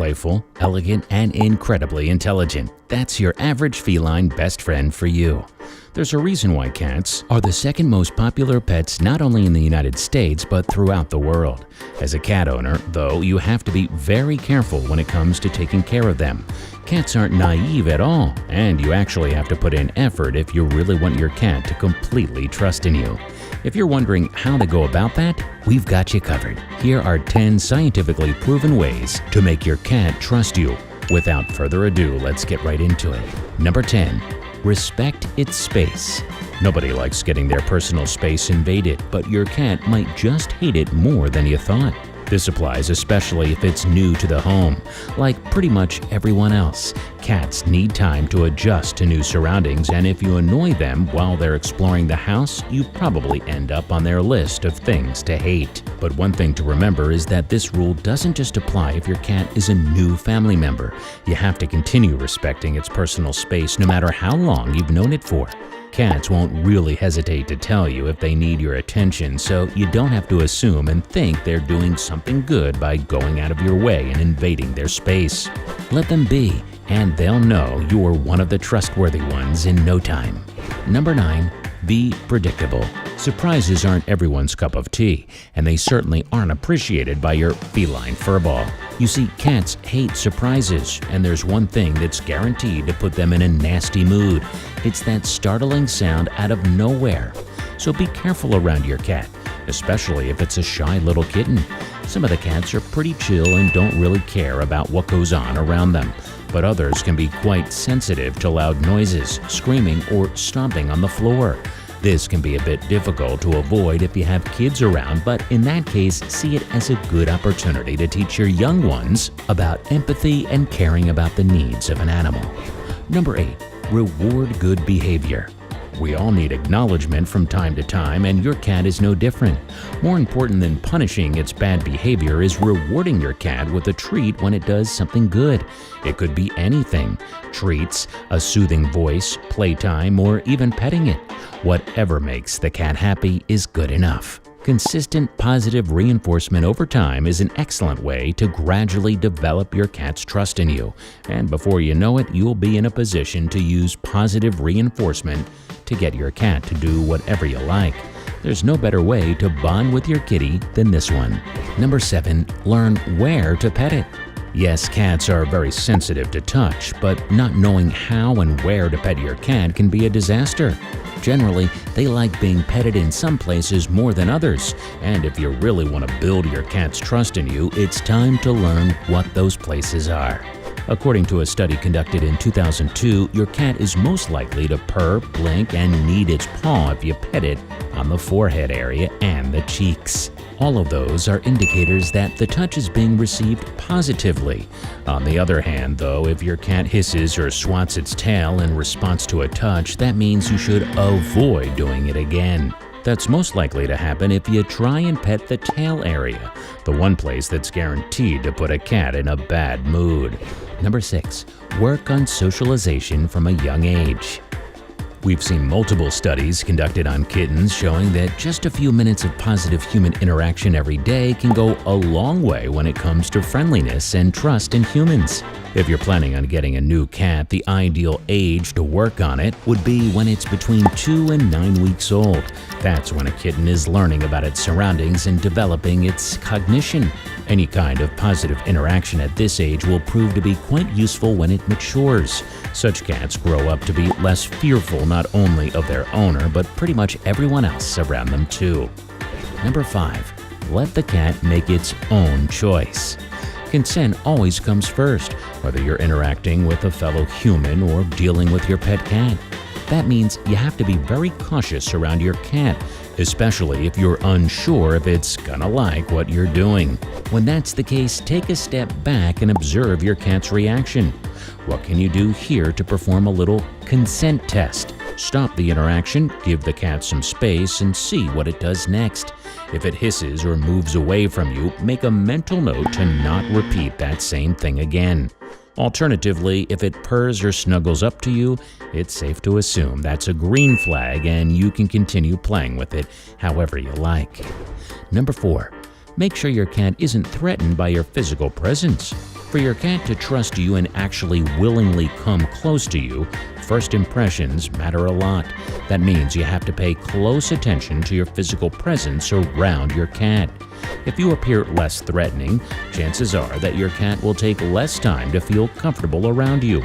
playful, elegant, and incredibly intelligent. That's your average feline best friend for you. There's a reason why cats are the second most popular pets not only in the United States but throughout the world. As a cat owner, though, you have to be very careful when it comes to taking care of them. Cats aren't naive at all, and you actually have to put in effort if you really want your cat to completely trust in you. If you're wondering how to go about that, we've got you covered. Here are 10 scientifically proven ways to make your cat trust you. Without further ado, let's get right into it. Number 10. Respect its space. Nobody likes getting their personal space invaded, but your cat might just hate it more than you thought. This applies especially if it's new to the home. Like pretty much everyone else, cats need time to adjust to new surroundings, and if you annoy them while they're exploring the house, you probably end up on their list of things to hate. But one thing to remember is that this rule doesn't just apply if your cat is a new family member. You have to continue respecting its personal space no matter how long you've known it for. Cats won't really hesitate to tell you if they need your attention, so you don't have to assume and think they're doing something good by going out of your way and invading their space. Let them be, and they'll know you're one of the trustworthy ones in no time. Number 9. Be predictable. Surprises aren't everyone's cup of tea, and they certainly aren't appreciated by your feline furball. You see, cats hate surprises, and there's one thing that's guaranteed to put them in a nasty mood. It's that startling sound out of nowhere. So be careful around your cat, especially if it's a shy little kitten. Some of the cats are pretty chill and don't really care about what goes on around them, but others can be quite sensitive to loud noises, screaming, or stomping on the floor. This can be a bit difficult to avoid if you have kids around, but in that case, see it as a good opportunity to teach your young ones about empathy and caring about the needs of an animal. Number 8. Reward good behavior. We all need acknowledgement from time to time, and your cat is no different. More important than punishing its bad behavior is rewarding your cat with a treat when it does something good. It could be anything: treats, a soothing voice, playtime, or even petting it. Whatever makes the cat happy is good enough. Consistent positive reinforcement over time is an excellent way to gradually develop your cat's trust in you, and before you know it, you'll be in a position to use positive reinforcement to get your cat to do whatever you like. There's no better way to bond with your kitty than this one. Number 7. Learn where to pet it. Yes, cats are very sensitive to touch, but not knowing how and where to pet your cat can be a disaster. Generally, they like being petted in some places more than others, and if you really want to build your cat's trust in you, it's time to learn what those places are. According to a study conducted in 2002, your cat is most likely to purr, blink, and knead its paw if you pet it on the forehead area and the cheeks. All of those are indicators that the touch is being received positively. On the other hand, though, if your cat hisses or swats its tail in response to a touch, that means you should avoid doing it again. That's most likely to happen if you try and pet the tail area, the one place that's guaranteed to put a cat in a bad mood. Number 6. Work on socialization from a young age. We've seen multiple studies conducted on kittens showing that just a few minutes of positive human interaction every day can go a long way when it comes to friendliness and trust in humans. If you're planning on getting a new cat, the ideal age to work on it would be when it's between 2 and 9 weeks old. That's when a kitten is learning about its surroundings and developing its cognition. Any kind of positive interaction at this age will prove to be quite useful when it matures. Such cats grow up to be less fearful not only of their owner, but pretty much everyone else around them too. Number 5. Let the cat make its own choice. Consent always comes first, whether you're interacting with a fellow human or dealing with your pet cat. That means you have to be very cautious around your cat, especially if you're unsure if it's gonna like what you're doing. When that's the case, take a step back and observe your cat's reaction. What can you do here to perform a little consent test? Stop the interaction, give the cat some space, and see what it does next. If it hisses or moves away from you, make a mental note to not repeat that same thing again. Alternatively, if it purrs or snuggles up to you, it's safe to assume that's a green flag and you can continue playing with it however you like. Number 4. Make sure your cat isn't threatened by your physical presence. For your cat to trust you and actually willingly come close to you, first impressions matter a lot. That means you have to pay close attention to your physical presence around your cat. If you appear less threatening, chances are that your cat will take less time to feel comfortable around you.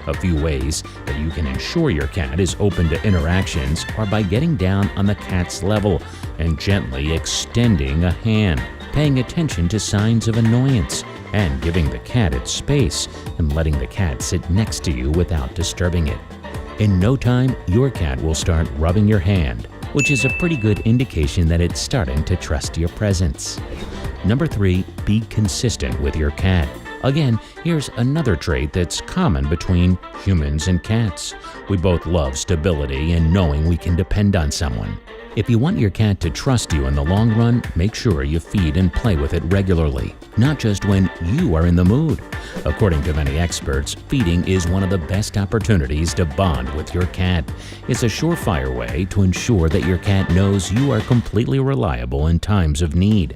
A few ways that you can ensure your cat is open to interactions are by getting down on the cat's level and gently extending a hand, paying attention to signs of annoyance, and giving the cat its space and letting the cat sit next to you without disturbing it. In no time, your cat will start rubbing your hand, which is a pretty good indication that it's starting to trust your presence. Number 3, be consistent with your cat. Again, here's another trait that's common between humans and cats. We both love stability and knowing we can depend on someone. If you want your cat to trust you in the long run, make sure you feed and play with it regularly, not just when you are in the mood. According to many experts, feeding is one of the best opportunities to bond with your cat. It's a surefire way to ensure that your cat knows you are completely reliable in times of need.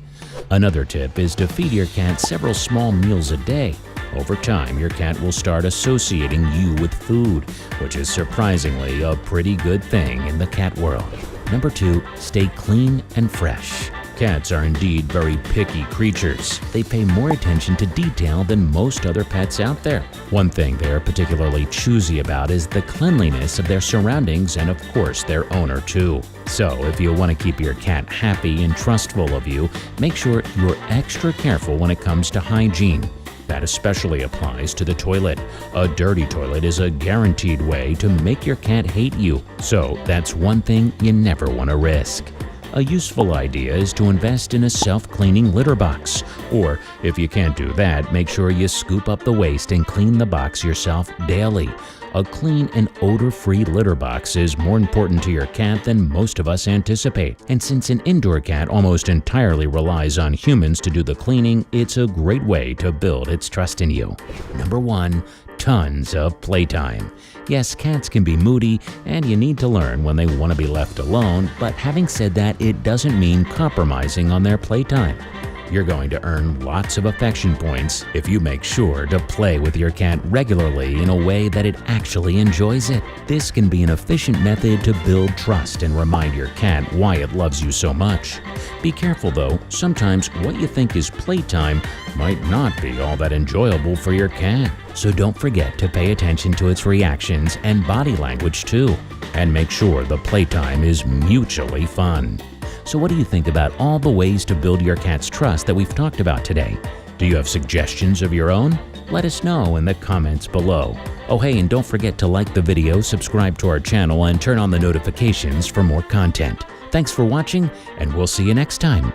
Another tip is to feed your cat several small meals a day. Over time, your cat will start associating you with food, which is surprisingly a pretty good thing in the cat world. Number 2, stay clean and fresh. Cats are indeed very picky creatures. They pay more attention to detail than most other pets out there. One thing they are particularly choosy about is the cleanliness of their surroundings and, of course, their owner too. So, if you want to keep your cat happy and trustful of you, make sure you're extra careful when it comes to hygiene. That especially applies to the toilet. A dirty toilet is a guaranteed way to make your cat hate you, so that's one thing you never want to risk. A useful idea is to invest in a self-cleaning litter box, or if you can't do that, make sure you scoop up the waste and clean the box yourself daily. A clean and odor-free litter box is more important to your cat than most of us anticipate. And since an indoor cat almost entirely relies on humans to do the cleaning, it's a great way to build its trust in you. Number 1, tons of playtime. Yes, cats can be moody, and you need to learn when they want to be left alone, but having said that, it doesn't mean compromising on their playtime. You're going to earn lots of affection points if you make sure to play with your cat regularly in a way that it actually enjoys it. This can be an efficient method to build trust and remind your cat why it loves you so much. Be careful though, sometimes what you think is playtime might not be all that enjoyable for your cat. So don't forget to pay attention to its reactions and body language too, and make sure the playtime is mutually fun. So what do you think about all the ways to build your cat's trust that we've talked about today? Do you have suggestions of your own? Let us know in the comments below. Oh hey, and don't forget to like the video, subscribe to our channel, and turn on the notifications for more content. Thanks for watching, and we'll see you next time.